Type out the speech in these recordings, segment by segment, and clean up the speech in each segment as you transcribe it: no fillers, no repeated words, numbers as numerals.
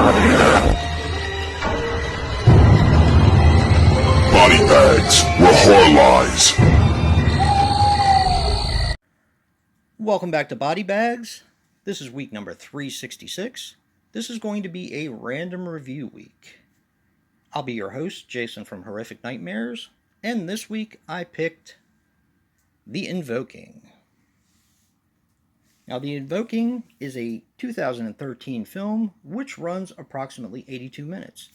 BodyBags, where horror lies. Welcome back to BodyBags. This is week number 366. This is going to be a random review week. I'll be your host, Jason from Horrific Nightmares, and this week I picked The Invoking. Now, The Invoking is a 2013 film which runs approximately 82 minutes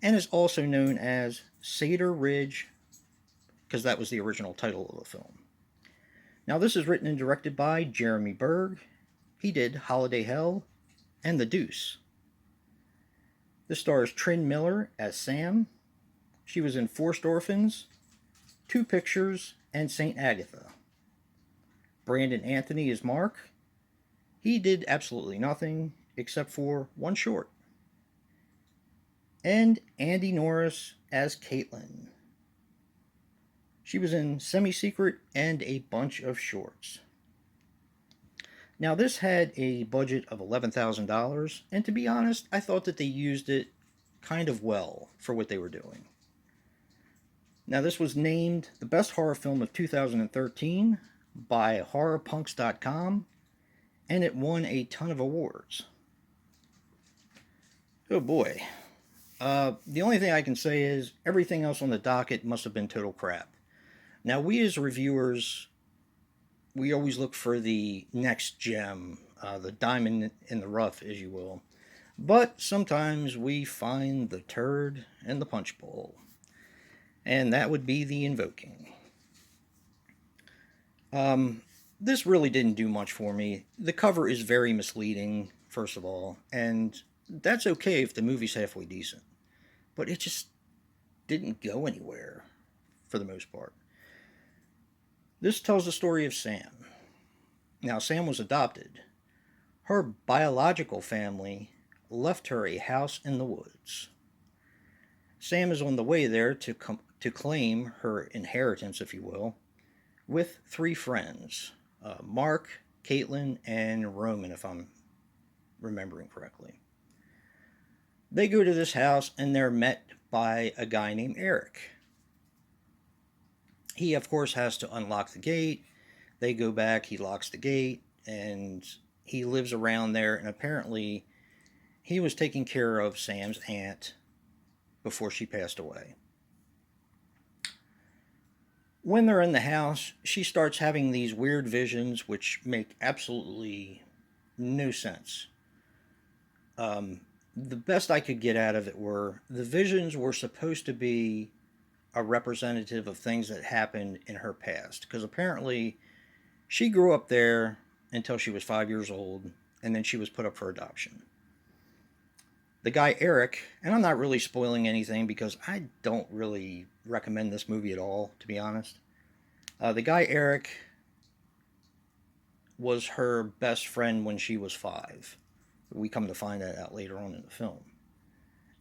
and is also known as Cedar Ridge, because that was the original title of the film. Now, this is written and directed by Jeremy Berg. He did Holiday Hell and The Deuce. This stars Trin Miller as Sam. She was in Forced Orphans, Two Pictures, and St. Agatha. Brandon Anthony is Mark. He did absolutely nothing except for one short. And Andy Norris as Caitlin. She was in Semi-Secret and a bunch of shorts. Now, this had a budget of $11,000, and to be honest, I thought that they used it kind of well for what they were doing. Now, this was named the best horror film of 2013 by horrorpunks.com, and it won a ton of awards. Oh boy. The only thing I can say is everything else on the docket must have been total crap. Now, we as reviewers, we always look for the next gem, the diamond in the rough, as you will. But sometimes we find the turd in the punch bowl. And that would be The Invoking. This really didn't do much for me. The cover is very misleading, first of all, and that's okay if the movie's halfway decent. But it just didn't go anywhere, for the most part. This tells the story of Sam. Now, Sam was adopted. Her biological family left her a house in the woods. Sam is on the way there to claim her inheritance, if you will, with three friends. Mark, Caitlin, and Roman, if I'm remembering correctly. They go to this house and they're met by a guy named Eric. He, of course, has to unlock the gate. They go back, he locks the gate, and he lives around there, and apparently he was taking care of Sam's aunt before she passed away. When they're in the house, she starts having these weird visions which make absolutely no sense. The best I could get out of it were the visions were supposed to be a representative of things that happened in her past, because apparently she grew up there until she was 5 years old, and then she was put up for adoption. The guy Eric, and I'm not really spoiling anything because I don't really recommend this movie at all, to be honest. The guy Eric was her best friend when she was 5. We come to find that out later on in the film.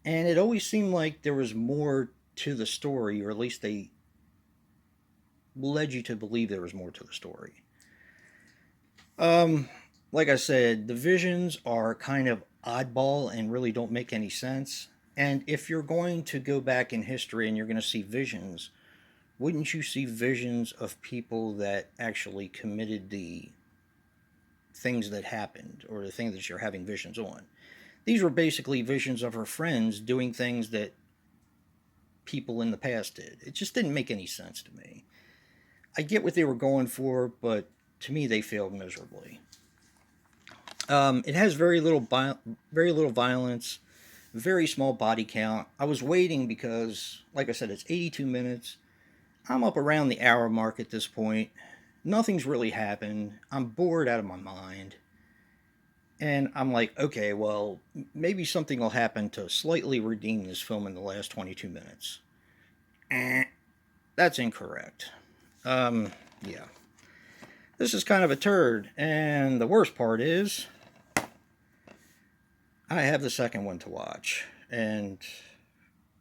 And it always seemed like there was more to the story, or at least they led you to believe there was more to the story. Like I said, the visions are kind of oddball and really don't make any sense. And if you're going to go back in history and you're going to see visions, wouldn't you see visions of people that actually committed the things that happened, or the things that you're having visions on? These were basically visions of her friends doing things that people in the past did. It just didn't make any sense to me. I get what they were going for, but to me they failed miserably. It has very little violence, very small body count. I was waiting because, like I said, it's 82 minutes. I'm up around the hour mark at this point. Nothing's really happened. I'm bored out of my mind. And I'm like, okay, well, maybe something will happen to slightly redeem this film in the last 22 minutes. That's incorrect. Yeah. This is kind of a turd. And the worst part is, I have the second one to watch. And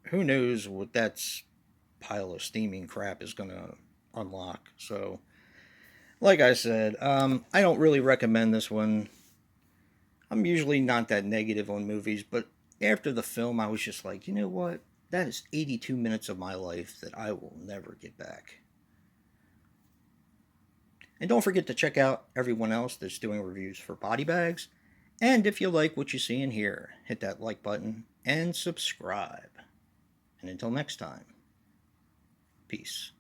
who knows what that pile of steaming crap is going to unlock. So, like I said, I don't really recommend this one. I'm usually not that negative on movies, but After the film, I was just like, you know what? That is 82 minutes of my life that I will never get back. And don't forget to check out everyone else that's doing reviews for BodyBags. And if you like what you see and hear, hit that like button and subscribe. And until next time, peace.